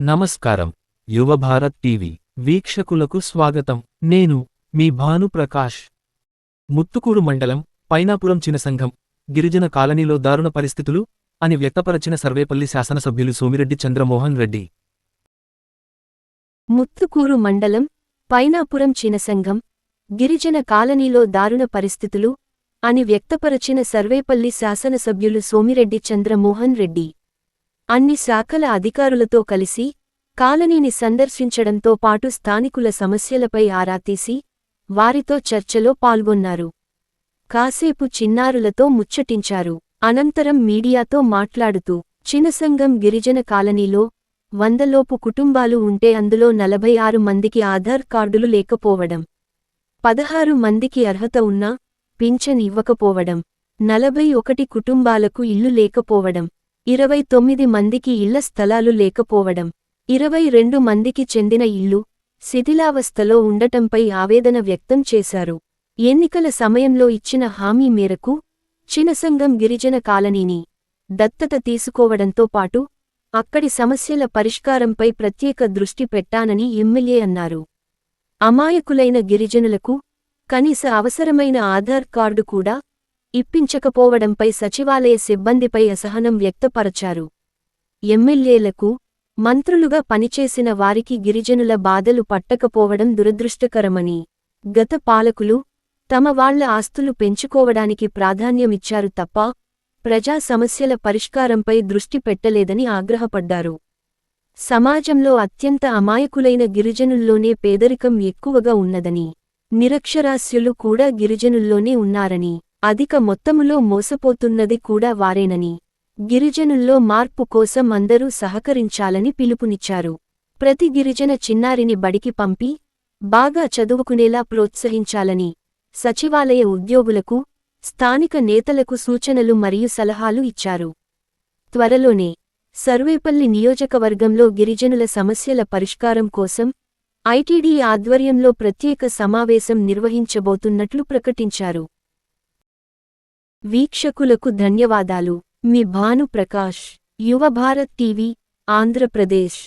నమస్కారం. యువభారత్ టీవీ వీక్షకులకు స్వాగతం. నేను మీ భానుప్రకాష్. ముత్తుకూరు మండలం పైనాపురం చినసంఘం గిరిజన కాలనీలో దారుణ పరిస్థితులు అని వ్యక్తపరచిన సర్వేపల్లి శాసనసభ్యులు సోమిరెడ్డి చంద్రమోహన్ రెడ్డి. ముత్తుకూరు మండలం పైనాపురం చినసంఘం గిరిజన కాలనీలో దారుణ పరిస్థితులు అని వ్యక్తపరచిన సర్వేపల్లి శాసనసభ్యులు సోమిరెడ్డి చంద్రమోహన్ రెడ్డి అన్ని శాఖల అధికారులతో కలిసి కాలనీని సందర్శించడంతో పాటు స్థానికుల సమస్యలపై ఆరా తీసి వారితో చర్చలో పాల్గొన్నారు. కాసేపు చిన్నారులతో ముచ్చటించారు. అనంతరం మీడియాతో మాట్లాడుతూ చినసంఘం గిరిజన కాలనీలో 100లోపు కుటుంబాలు ఉంటే అందులో 46 మందికి ఆధార్ కార్డులు లేకపోవడం, 16 మందికి అర్హత ఉన్నా పింఛన్ ఇవ్వకపోవడం, 41 కుటుంబాలకు ఇల్లు లేకపోవడం, 29 మందికి ఇళ్ల స్థలాలు లేకపోవడం, 22 మందికి చెందిన ఇల్లు శిథిలావస్థలో ఉండటంపై ఆవేదన వ్యక్తం చేశారు. ఎన్నికల సమయంలో ఇచ్చిన హామీ మేరకు చినసంఘం గిరిజన కాలనీని దత్తత తీసుకోవడంతో పాటు అక్కడి సమస్యల పరిష్కారంపై ప్రత్యేక దృష్టి పెట్టానని ఎమ్మెల్యే అన్నారు. అమాయకులైన గిరిజనులకు కనీస అవసరమైన ఆధార్ కార్డు కూడా ఇప్పించకపోవడంపై సచివాలయ సిబ్బందిపై అసహనం వ్యక్తపరచారు. ఎమ్మెల్యేలకు మంత్రులుగా పనిచేసిన వారికి గిరిజనుల బాధలు పట్టకపోవడం దురదృష్టకరమని, గత పాలకులు తమ వాళ్ల ఆస్తులు పెంచుకోవడానికి ప్రాధాన్యమిచ్చారు తప్ప ప్రజా సమస్యల పరిష్కారంపై దృష్టి పెట్టలేదని ఆగ్రహపడ్డారు. సమాజంలో అత్యంత అమాయకులైన గిరిజనుల్లోనే పేదరికం ఎక్కువగా ఉన్నదని, నిరక్షరాస్యులు కూడా గిరిజనుల్లోనే ఉన్నారని, అధిక మొత్తములో మోసపోతున్నది కూడా వారేనని, గిరిజనుల్లో మార్పు కోసం అందరూ సహకరించాలని పిలుపునిచ్చారు. ప్రతి గిరిజన చిన్నారిని బడికి పంపి బాగా చదువుకునేలా ప్రోత్సహించాలని సచివాలయ ఉద్యోగులకు, స్థానిక నేతలకు సూచనలు మరియు సలహాలు ఇచ్చారు. త్వరలోనే సర్వేపల్లి నియోజకవర్గంలో గిరిజనుల సమస్యల పరిష్కారం కోసం ఐటీడీ ఆధ్వర్యంలో ప్రత్యేక సమావేశం నిర్వహించబోతున్నట్లు ప్రకటించారు. వీక్షకులకు ధన్యవాదాలు. మీ భానుప్రకాష్, యువభారత్ టీవీ, ఆంధ్రప్రదేశ్.